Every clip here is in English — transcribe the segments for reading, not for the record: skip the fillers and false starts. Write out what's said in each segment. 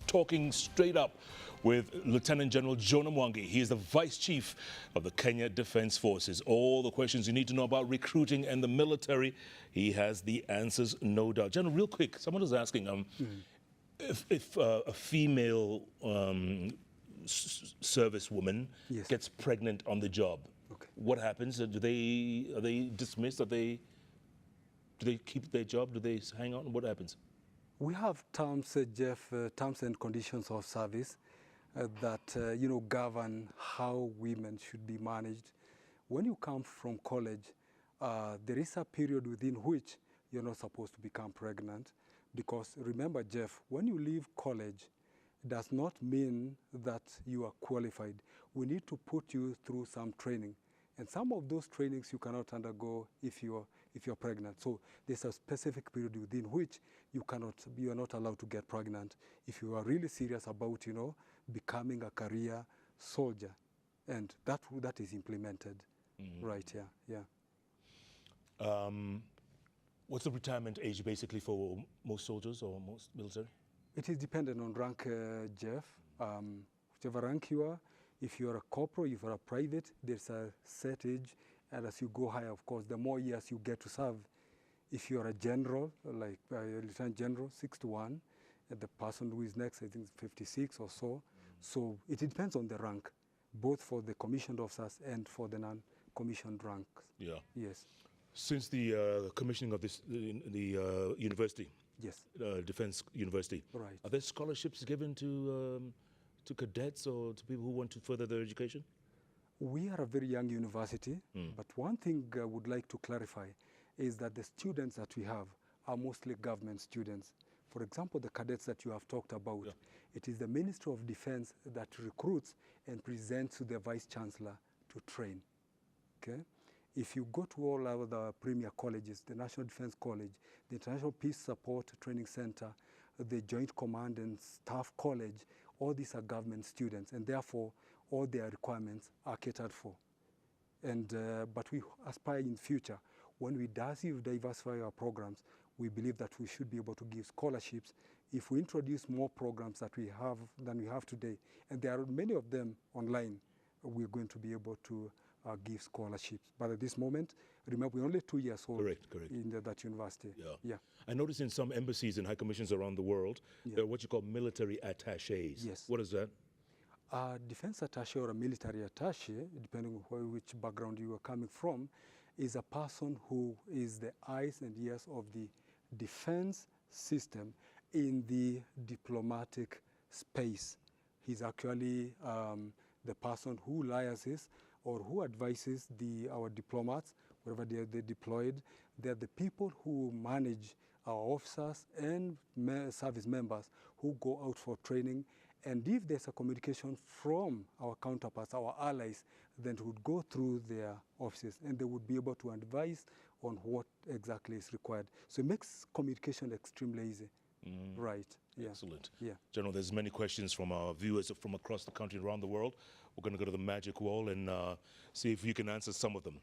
talking straight up with Lieutenant General Jonah Mwangi. He is the Vice Chief of the Kenya Defense Forces. All the questions you need to know about recruiting and the military, he has the answers, no doubt. General, real quick, someone was asking, if a female servicewoman gets pregnant on the job, what happens? Are they dismissed? Do they keep their job? Do they hang on? What happens? We have terms, Jeff, terms and conditions of service that govern how women should be managed. When you come from college, there is a period within which you're not supposed to become pregnant, because remember, Jeff, when you leave college, it does not mean that you are qualified. We need to put you through some training, and some of those trainings you cannot undergo if you're pregnant. So there's a specific period within which you are not allowed to get pregnant if you are really serious about becoming a career soldier, and that is implemented right here. Yeah. What's the retirement age basically for most soldiers or most military? It is dependent on rank, Jeff. Whichever rank you are, if you are a corporal, if you are a private, there's a set age, and as you go higher, of course, the more years you get to serve. If you are a general, like a lieutenant general, 61, and the person who is next, I think, is 56 or so. So it depends on the rank, both for the commissioned officers and for the non-commissioned ranks. Yeah. Yes. Since the commissioning of the university, yes, Defense University, right, are there scholarships given to cadets or to people who want to further their education? We are a very young university, but one thing I would like to clarify is that the students that we have are mostly government students. For example, the cadets that you have talked about, it is the Ministry of Defense that recruits and presents to the Vice Chancellor to train. Okay? If you go to all our the premier colleges, the National Defense College, the International Peace Support Training Center, the Joint Command and Staff College, all these are government students, and therefore all their requirements are catered for. And but we aspire in future, when we diversify our programs, we believe that we should be able to give scholarships if we introduce more programs than we have today. And there are many of them online. We're going to be able to give scholarships. But at this moment, remember, we're only 2 years old in that university. Yeah. I noticed in some embassies and high commissions around the world, there are what you call military attachés. Yes. What is that? Defense attaché or a military attaché, depending on which background you are coming from, is a person who is the eyes and ears of the defense system in the diplomatic space. He's actually the person who liaises or who advises our diplomats wherever they're deployed. They're the people who manage our officers and service members who go out for training. And if there's a communication from our counterparts, our allies, then it would go through their offices and they would be able to advise on what exactly is required. So it makes communication extremely easy. Right. Yeah. Excellent. Yeah. General, there's many questions from our viewers from across the country and around the world. We're going to go to the magic wall and see if you can answer some of them.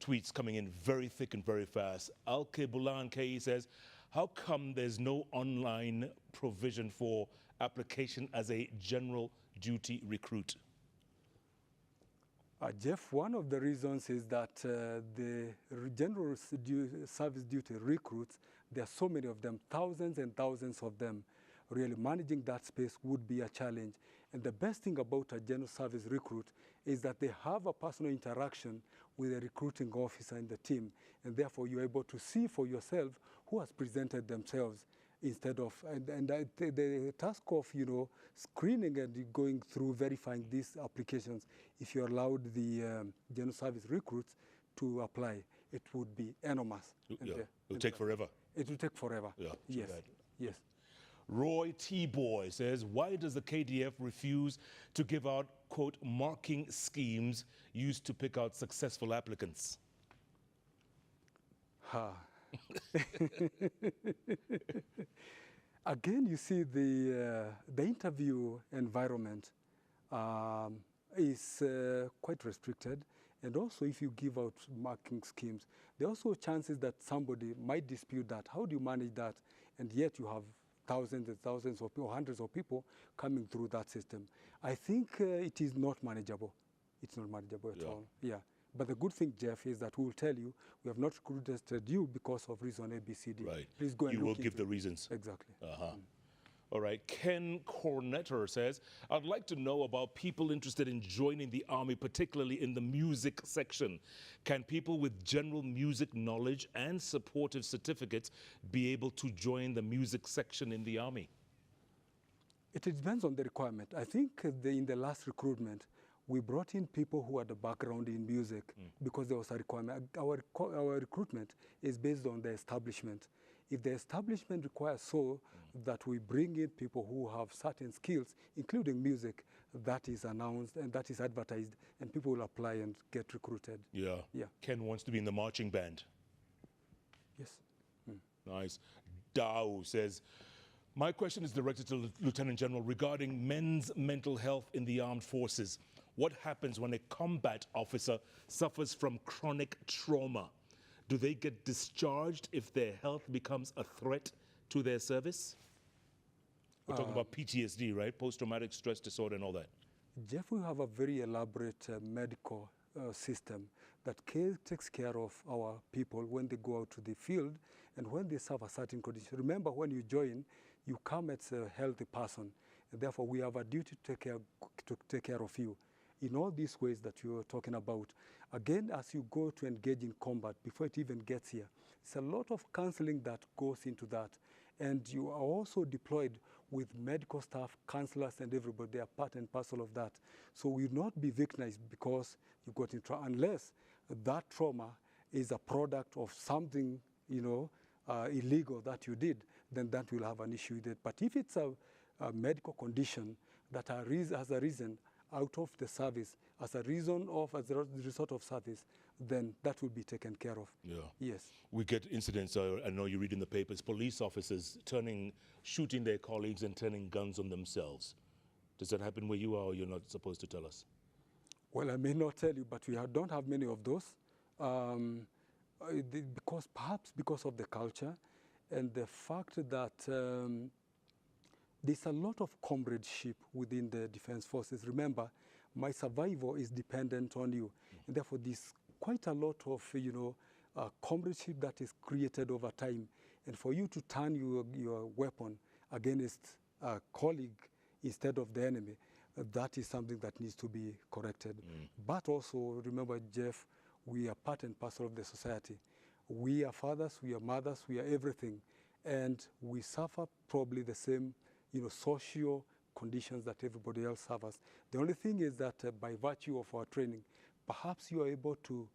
Tweets coming in very thick and very fast. Alke Bulan K says, how come there's no online provision for application as a general duty recruit? Jeff, one of the reasons is that the general service duty recruits, there are so many of them, thousands and thousands of them. Really managing that space would be a challenge. And the best thing about a general service recruit is that they have a personal interaction with a recruiting officer in the team. And therefore, you're able to see for yourself who has presented themselves instead of, the task of, screening and going through verifying these applications, if you allowed the general service recruits to apply, it would be enormous. It will take forever. It will take forever. Yeah, yes. Yes. Roy T-Boy says, why does the KDF refuse to give out, quote, marking schemes used to pick out successful applicants? Again, you see the interview environment is quite restricted. And also, if you give out marking schemes, there are also chances that somebody might dispute that. How do you manage that? And yet you have thousands and thousands of people, hundreds of people coming through that system. I think it is not manageable. It's not manageable at all. Yeah. But the good thing, Jeff, is that we will tell you we have not recruited you because of reason A, B, C, D. Right. Please go and you look will give into the reasons. Exactly. All right. Ken Cornetter says, I'd like to know about people interested in joining the Army, particularly in the music section. Can people with general music knowledge and supportive certificates be able to join the music section in the Army? It depends on the requirement. I think in the last recruitment, we brought in people who had a background in music because there was a requirement. Our recruitment is based on the establishment. If the establishment requires that we bring in people who have certain skills, including music, that is announced and that is advertised, and people will apply and get recruited. Yeah. Ken wants to be in the marching band. Yes. Nice. Dow says, my question is directed to Lieutenant General regarding men's mental health in the armed forces. What happens when a combat officer suffers from chronic trauma? Do they get discharged if their health becomes a threat to their service? We're talking about PTSD, right? Post-traumatic stress disorder and all that. Jeff, we have a very elaborate medical system that takes care of our people when they go out to the field and when they suffer certain conditions. Remember, when you join, you come as a healthy person. And therefore, we have a duty to take care of you in all these ways that you are talking about. Again, as you go to engage in combat, before it even gets here, it's a lot of counseling that goes into that. And you are also deployed with medical staff, counselors, and everybody. They are part and parcel of that. So we will not be victimized because you got in trauma, unless that trauma is a product of something, illegal that you did, then that will have an issue with it. But if it's a medical condition that has arisen out of the service, as a result of service, then that will be taken care of. Yeah. Yes. We get incidents, I know you read in the papers, police officers shooting their colleagues and turning guns on themselves. Does that happen where you are, or you're not supposed to tell us? Well, I may not tell you, but we don't have many of those. Perhaps because of the culture and the fact that there's a lot of comradeship within the defense forces. Remember, my survival is dependent on you. And therefore, there's quite a lot of, comradeship that is created over time. And for you to turn your weapon against a colleague instead of the enemy, that is something that needs to be corrected. But also, remember, Jeff, we are part and parcel of the society. We are fathers, we are mothers, we are everything. And we suffer probably the same social conditions that everybody else suffers. The only thing is that by virtue of our training, perhaps you are able to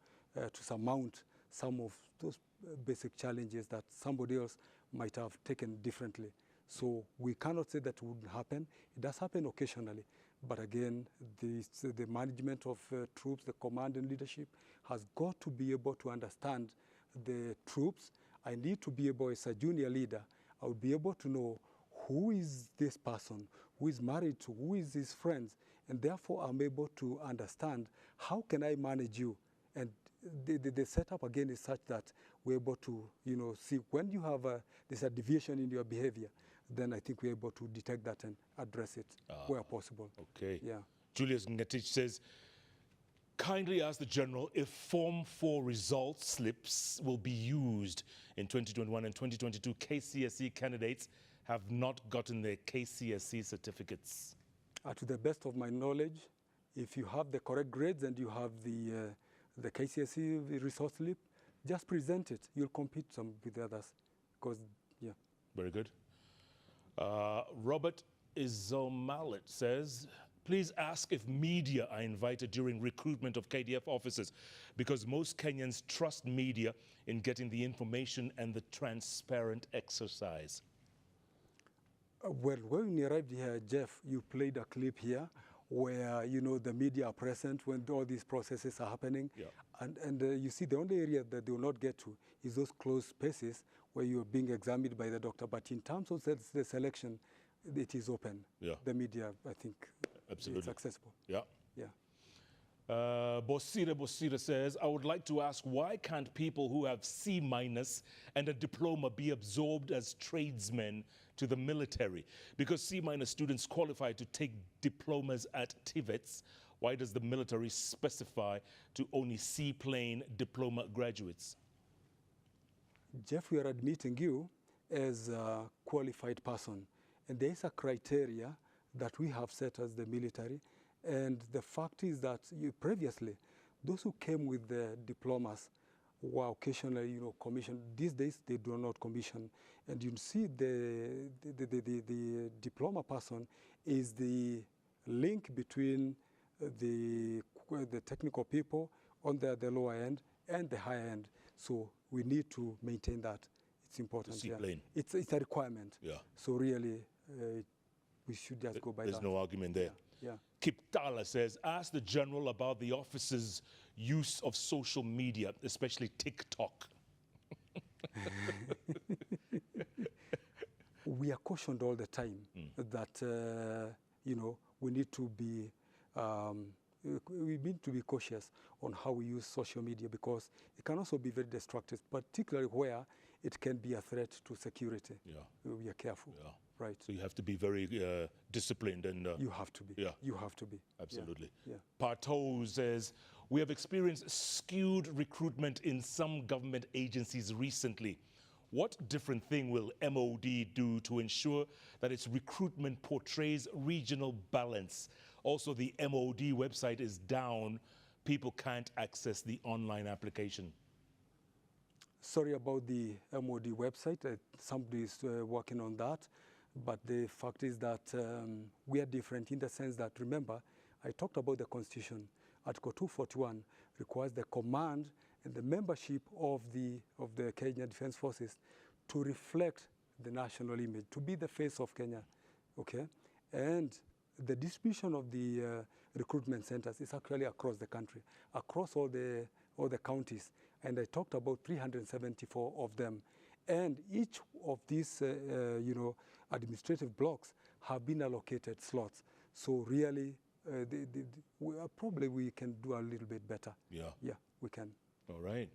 surmount some of those basic challenges that somebody else might have taken differently. So we cannot say that wouldn't happen. It does happen occasionally. But again, the management of troops, the command and leadership has got to be able to understand the troops. I need to be able, as a junior leader, I would be able to know who is this person, who is married to, who is his friends, and therefore I'm able to understand how can I manage you. And the setup again is such that we're able to, see when you have there's a deviation in your behavior, then I think we're able to detect that and address it where possible. Okay. Yeah. Julius Ngetich says, kindly ask the General if Form 4 result slips will be used in 2021 and 2022. KCSE candidates have not gotten their KCSE certificates. To the best of my knowledge, if you have the correct grades and you have the KCSE result slip, just present it. You'll compete with the others. Because, yeah. Very good. Robert Izomalit says, please ask if media are invited during recruitment of KDF officers, because most Kenyans trust media in getting the information and the transparent exercise. Well, when you arrived here, Jeff, you played a clip here where, the media are present when all these processes are happening. Yeah. And you see, the only area that they will not get to is those closed spaces where you are being examined by the doctor. But in terms of the selection, it is open. Yeah. The media, I think, absolutely, it's accessible. Yeah. Yeah. Bosira says, I would like to ask, why can't people who have C- and a diploma be absorbed as tradesmen to the military? Because C- students qualify to take diplomas at TVETs, why does the military specify to only C-plane diploma graduates? Jeff, we are admitting you as a qualified person. And there is a criteria that we have set as the military. And the fact is that previously, those who came with the diplomas were occasionally, commissioned. These days, they do not commission. And you see the diploma person is the link between the technical people on the lower end and the higher end. So we need to maintain that. It's important. The C-plane. Yeah. It's a requirement. Yeah. So really, we should just go by that. There's no argument there. Yeah. Kiptala says, ask the general about the office's use of social media, especially TikTok. We are cautioned all the time that, we need to be cautious on how we use social media, because it can also be very destructive, particularly where it can be a threat to security. Yeah. We are careful. Yeah. Right. So you have to be very disciplined and... you have to be. Yeah. You have to be. Absolutely. Yeah. Parto says, we have experienced skewed recruitment in some government agencies recently. What different thing will MOD do to ensure that its recruitment portrays regional balance? Also, the MOD website is down. People can't access the online application. Sorry about the MOD website. Somebody is working on that. But the fact is that we are different in the sense that, remember, I talked about the Constitution. Article 241 requires the command and the membership of the Kenya Defence Forces to reflect the national image, to be the face of Kenya, okay? And the distribution of the recruitment centers is actually across the country, across all the counties. And I talked about 374 of them. And each of these, administrative blocks have been allocated slots. So really, probably we can do a little bit better. Yeah. Yeah, we can. All right.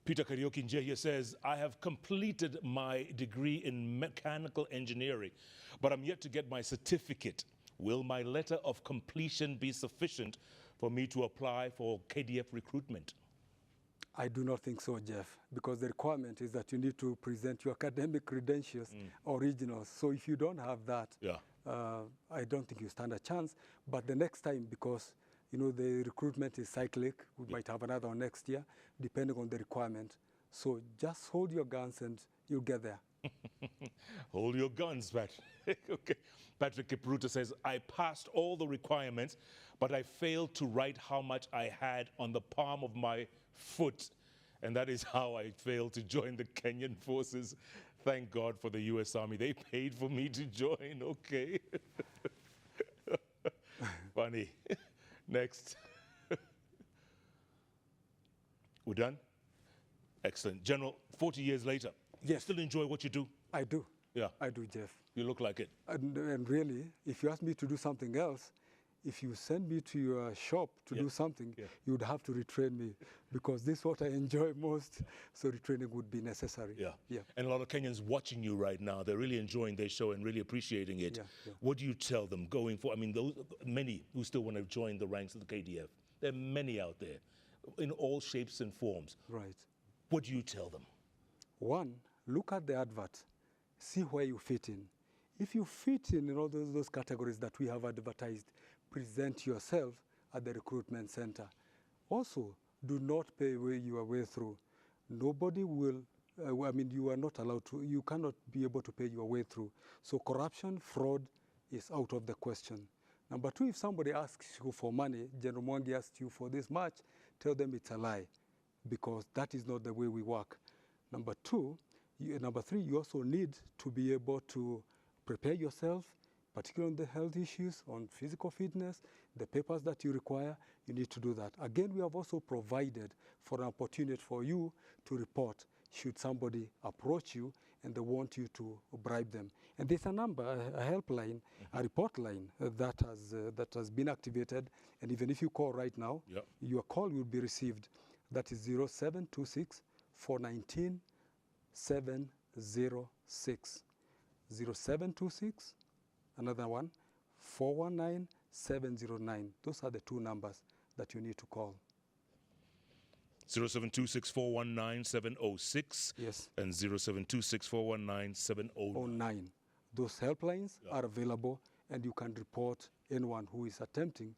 Peter Karaoke here says, I have completed my degree in mechanical engineering, but I'm yet to get my certificate. Will my letter of completion be sufficient for me to apply for KDF recruitment? I do not think so, Jeff, because the requirement is that you need to present your academic credentials, originals. So if you don't have that, I don't think you stand a chance. But the next time, because the recruitment is cyclic, we might have another one next year, depending on the requirement. So just hold your guns and you'll get there. Hold your guns, Patrick. Okay. Patrick Kipruta says, I passed all the requirements, but I failed to write how much I had on the palm of my foot. And that is how I failed to join the Kenyan forces. Thank God for the U.S. Army. They paid for me to join, okay? Funny. Next. We're done? Excellent. General, 40 years later, you still enjoy what you do? I do. Yeah. I do, Jeff. You look like it. And really, if you ask me to do something else, if you send me to your shop to do something, you would have to retrain me, because this is what I enjoy most, so retraining would be necessary. Yeah. And a lot of Kenyans watching you right now, they're really enjoying their show and really appreciating it. What do you tell them going for? I mean, those many who still want to join the ranks of the KDF, there are many out there in all shapes and forms. Right. What do you tell them? One, look at the advert, see where you fit in. If you fit in all those categories that we have advertised, present yourself at the recruitment center. Also, do not pay your way through. Nobody will, you are not allowed to, you cannot be able to pay your way through. So corruption, fraud is out of the question. Number two, if somebody asks you for money, General Mwangi asked you for this much, tell them it's a lie, because that is not the way we work. Number three, you also need to be able to prepare yourself, particularly on the health issues, on physical fitness, the papers that you require, you need to do that. Again, we have also provided for an opportunity for you to report should somebody approach you and they want you to bribe them. And there's a number, a helpline, a report line that has been activated. And even if you call right now, your call will be received. That is 0726 419 706. 0726, another one, 419 709. Those are the two numbers that you need to call. 0726419706. Yes. And 0726419709. Those helplines are available, and you can report anyone who is attempting,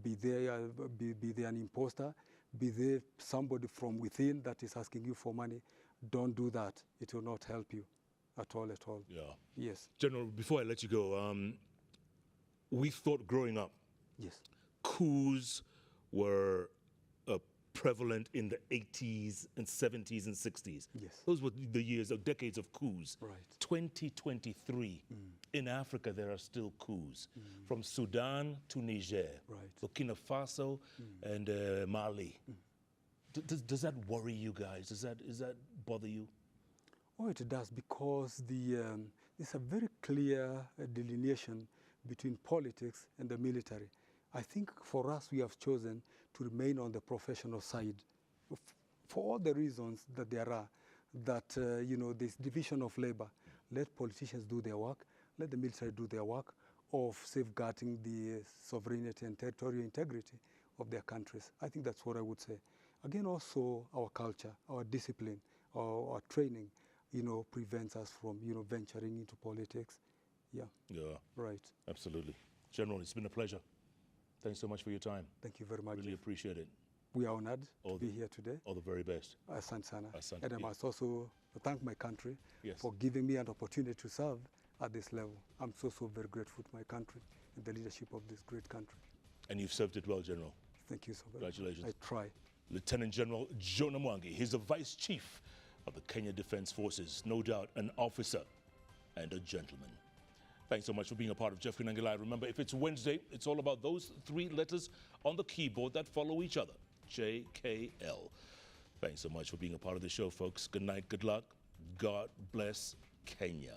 be they an imposter, be they somebody from within that is asking you for money. Don't do that. It will not help you at all, at all. Yeah. Yes. General, before I let you go, we thought growing up, yes, coups were prevalent in the 80s and 70s and 60s. Yes. Those were the years, decades of coups. Right. 2023, in Africa, there are still coups. From Sudan to Niger, Burkina Faso, and Mali. Does that worry you guys? Does that bother you? Oh, it does, because there's a very clear delineation between politics and the military. I think for us, we have chosen to remain on the professional side for all the reasons that there are, that, this division of labor. Let politicians do their work, let the military do their work of safeguarding the sovereignty and territorial integrity of their countries. I think that's what I would say. Again, also our culture, our discipline, our training, prevents us from, venturing into politics. Yeah. Yeah. Right. Absolutely. General, it's been a pleasure. Thanks so much for your time. Thank you very much. Really appreciate it. We are honored to be here today. All the very best. Asante sana. Asante. And I must also thank my country for giving me an opportunity to serve at this level. I'm so very grateful to my country and the leadership of this great country. And you've served it well, General. Thank you so very much. Congratulations. I try. Lieutenant General Jonah Mwangi. He's the Vice Chief of the Kenya Defense Forces. No doubt an officer and a gentleman. Thanks so much for being a part of JKLIVE. Remember, if it's Wednesday, it's all about those three letters on the keyboard that follow each other. JKL. Thanks so much for being a part of the show, folks. Good night, good luck. God bless Kenya.